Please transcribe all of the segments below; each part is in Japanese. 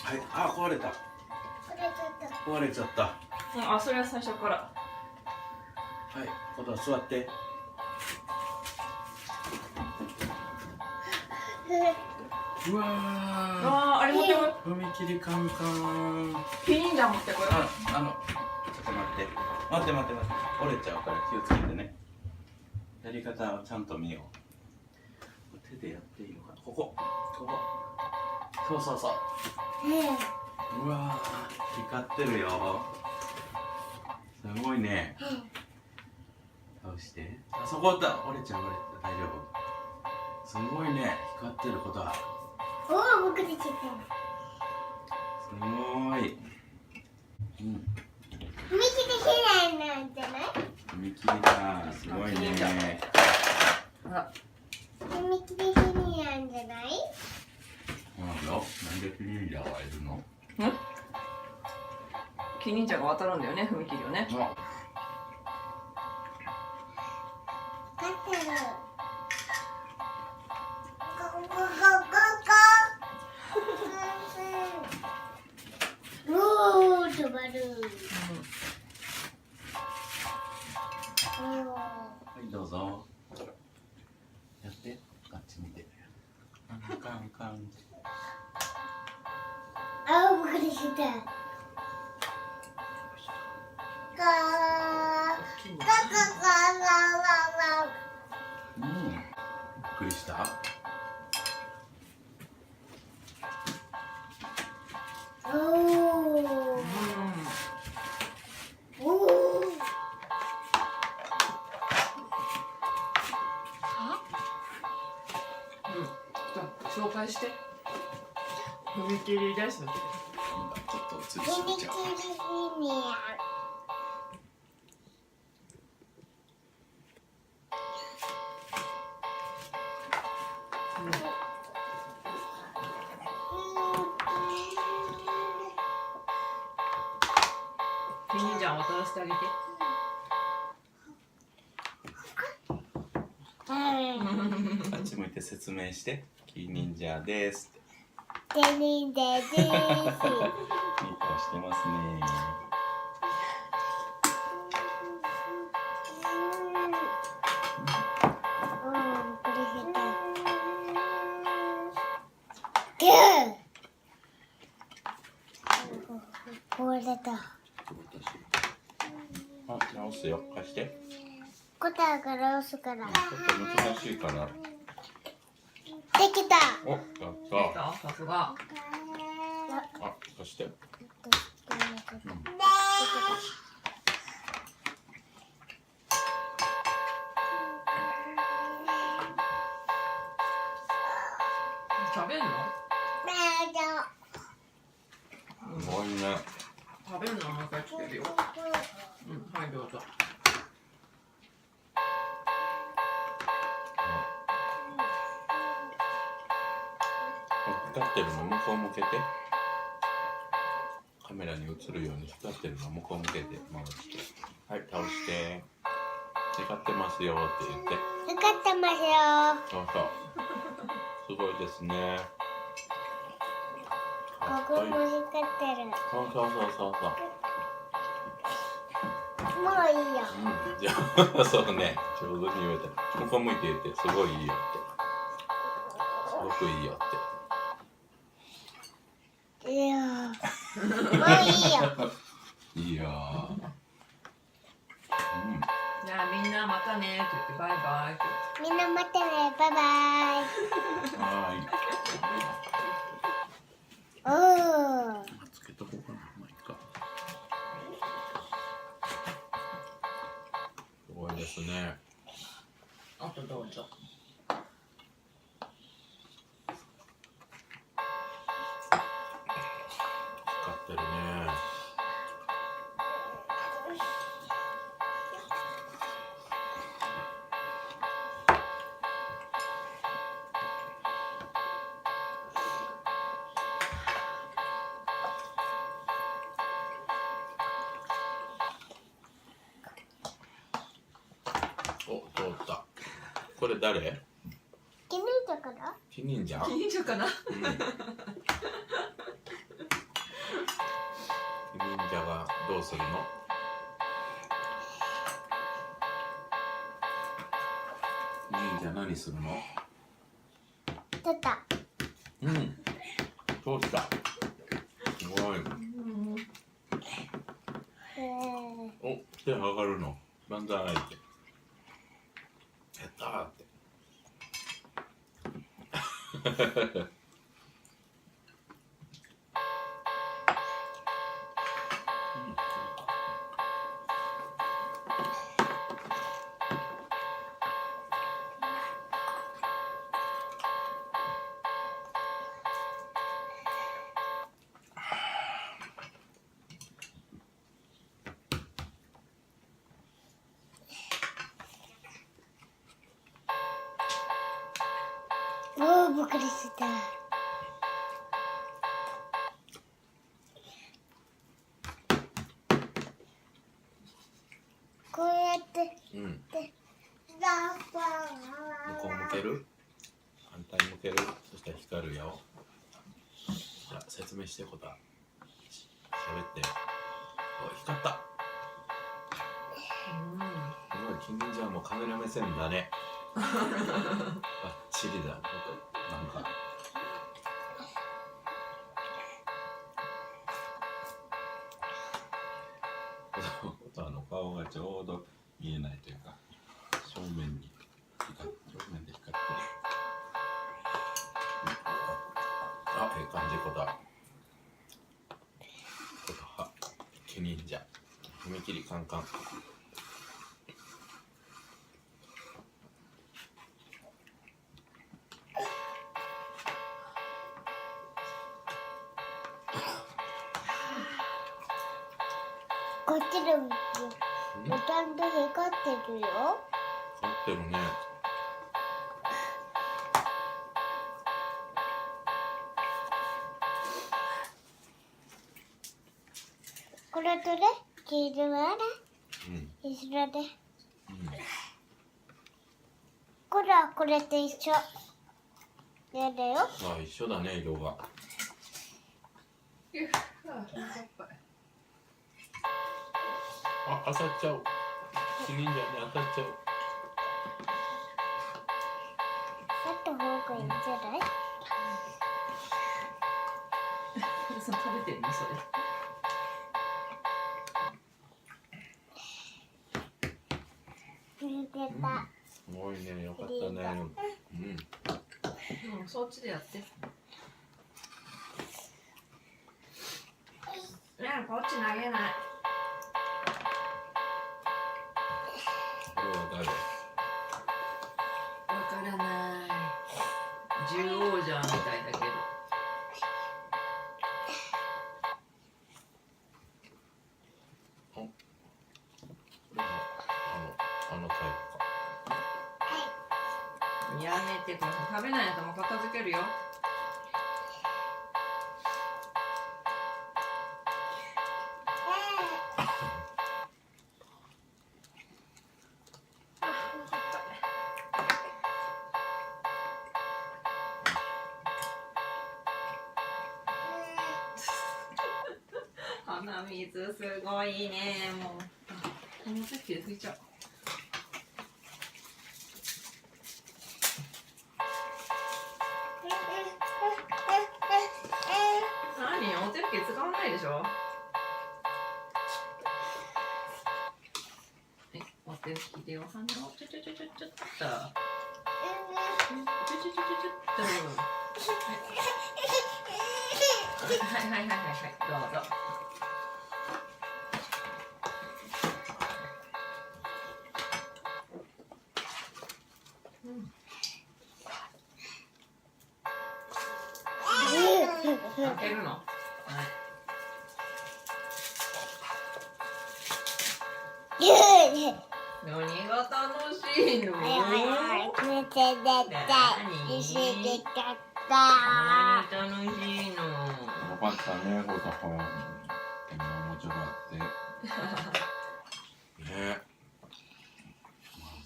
はい、あ、壊れた。壊れちゃった。あ、それは最初から。はい、今度は座って。うわあ、あれ持ってこい。踏切カンカン。キリンジャー持ってこい。ちょっと待って。待って。折れちゃうから気をつけてね。やり方をちゃんと見よう。手でやっていいのかな。ここ。そう。うわー、光ってるよ。すごいね。倒して。あそこだ。折れちゃう。大丈夫。すごいね。光ってることは。おお、僕できた。すごい。うん。踏切嫌いなんじゃない？踏切だ。すごいね。ほら。踏切嫌いなんじゃない？なんでキリンジャーはいるの？キリンジャーが渡るんだよね、踏切をね。勝ってる。おー、止まる。はい、どうぞ。やって、あっち見て。カン。あ、僕できた。びっくりした。紹介して。踏切です。ちょっと映りすぎ踏切ちゃう。にキリンジャーを渡らせてあげて。あっち向いて説明して。キリンジャーですって。キリンジャーです。いい顔してますね。これだ。あ、直すよ。貸して。答えから押すから。ちょっと難しいから。できた。お、やっできた。た、さすが。あ、貸して。食べるの？すごいね。食べるのもう一回つけるよ。はい、どうぞ。光ってるの向こう向けて。カメラに映るように光ってるの向こう向けて回して。はい、倒して。光ってますよって言って。光ってますよ。そう。すごいですね。ここも光ってる。そう。もういいよ。じゃあ、そうね。上手に言えた。向こう向いて言って、すごいいいよって。すごくいいよって。いいよ。もういいよ。いいよ。じゃあみんなまたねって言ってバイバイってみんな待ってね。バイバイ。おー。つけとこうかな。まあいいか。すごいですね。あとどうぞ。光ってるね。お、通った。これ誰？キリンジャーから？キリンジャー？キリンジャーかな？どうするの？忍者何するの？出た。うん。通した。すごい。お、手上がるの。万歳って。やったーって。おお、びっくりした。こうやって。うん。で、向こう向ける？反対向ける？そしたら光るよ。じゃあ説明してことは。喋って。お、光った。すごい、君じゃあもうカメラ目線だね。バッチリだ。なんか。顔がちょうど見えないというか、正面で光ってる。あ、ええ感じことは。毛忍者。踏切カンカン。こっちでもちゃんと光ってるよ。光ってるね。これとね、黄色はね、一緒で。これはこれと一緒。やだよ。あ、一緒だね、色が。あ、当たっちゃう。キリンジャーに当たっちゃう。あった方がいいんじゃない？それ食べてんのそれ。見てた。すごいね、よかったね。そっちでやって。こっち投げない。これは誰？わからない。獣王者みたいだけど。これはあのタイプか。やめてください。食べないともう片付けるよ。鼻水すごいね。もうこの時で拭いちゃう。何お手拭き使わないでしょ。はい、お手拭きでお花をちょっとちょっとはい、どうぞ。開けるの。はい。何が楽しいの？見て絶対見せてかった。何楽しいの？よかったね、ほらほら。おもちゃがあって。ねえ。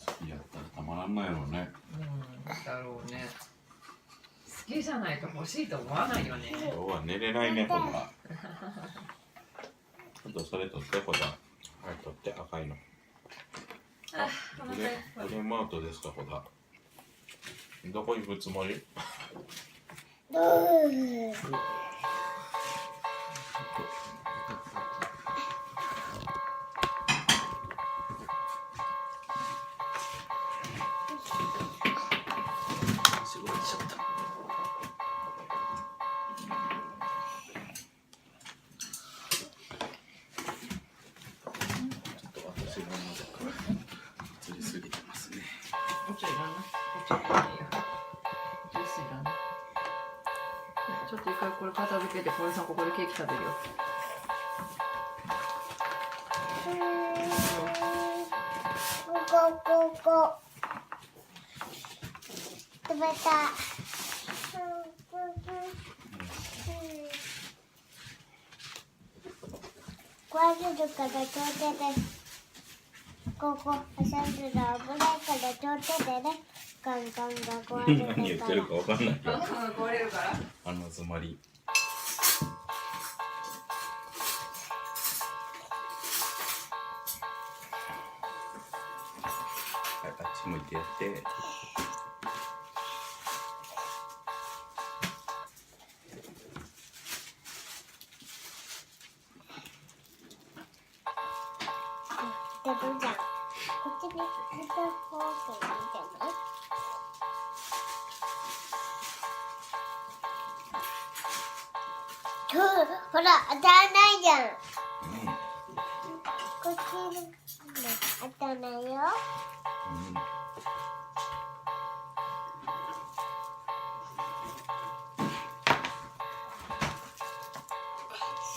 好きやったらたまらんないのね。だろうね。好きじゃないと欲しいと思わないよね。今日は寝れないね、ほら。んとそれ取ってほら。はい、取って赤いの。あ、お腹いっぱい。フレームアウトですかほら。どこ行くつもり？すごい来ちゃった。ちょっと私がまだ釣りすぎてますね。こっちいらない。こっちいらないよ。ジュースいらない。ちょっと一回これ片付けて、これさんここでケーキ食べるよ。こ食べた。壊れるからちょうでね。ここ挟んでる危ないからちょうでね。ガンガンが壊れるから。何言ってるかわかんないよ。壊れるから。鼻詰まり。はい、あっち向いてやって。でもじゃん。こっちに片方がいいんじゃない？ほら、当たらないじゃん。こっちに当たらないよ。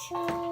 シュー。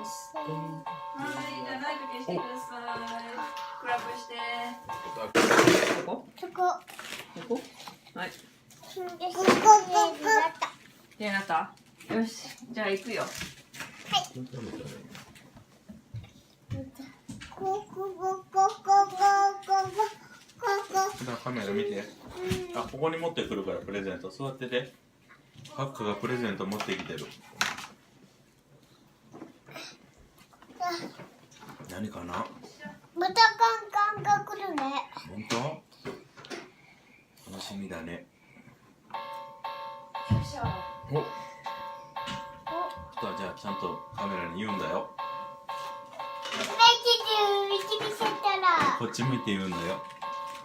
はい、じゃあライト消してください。クラップして。ここ？そこ。ここ？はい。ここ。きれいになった？よし、じゃあ行くよ。カメラ見て。あ、ここに持ってくるからプレゼント。座ってて。ハックがプレゼント持ってきてる。何かな？またカンカンが来るね。本当？楽しみだね。お。じゃあちゃんとカメラに言うんだよ。見せたら。こっち向いて言うんだよ。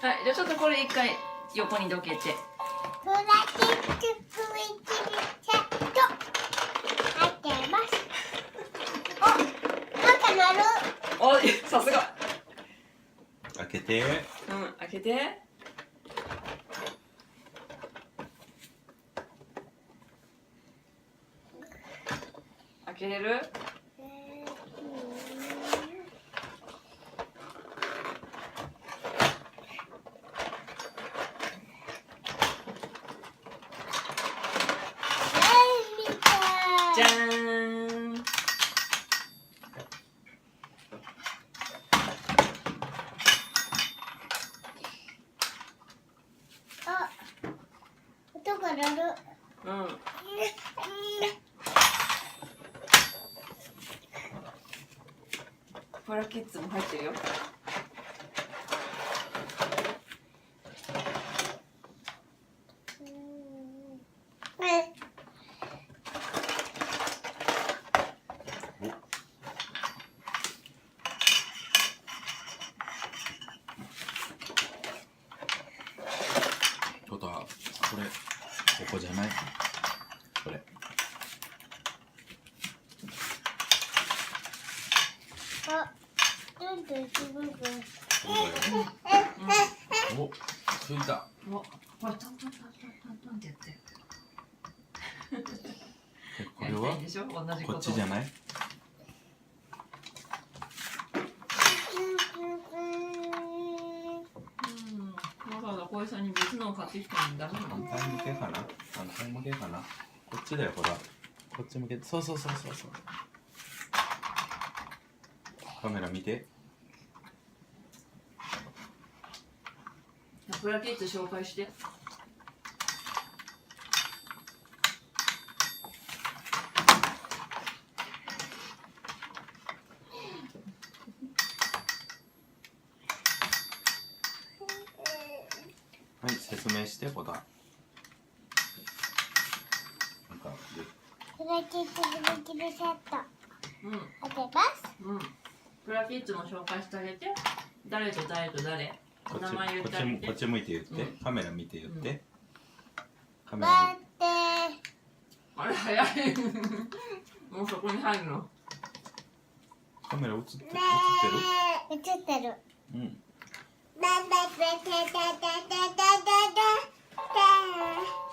はい、じゃあちょっとこれ一回横にどけて。プラスチック1、2、セット。開けます。お、なんか鳴る。お、さすが。開けて。開けて。開けれる？じゃーん。あ、音が鳴る。パラキッズも入ってるよ。こじゃないこれ。あ、どんどんすごく。お、ついた。お、これトントントントントンってやって。これはでしょ、同じこことっちじゃない？わざわざ小井さんに別のを買ってきたのにダメなの？反対向けかな？反対向けかな？こっちだよ、ほら。こっち向け。そうそうそうそうそう。カメラ見て。プラキッズ紹介して。はい、説明して、ほら。なんか、プラキッズブリキリセット。うん。開けます。うん。プラキッズも紹介してあげて。誰と誰と誰。こっ名前言ってあげて。ちこっち向いて言って、うんカメラ見て言って、うんカメラ待ってあれ早い。もうそこに入るの。カメラ映ってる？映ってる。うん。バンバンバンバンバンバンバンバンバンバン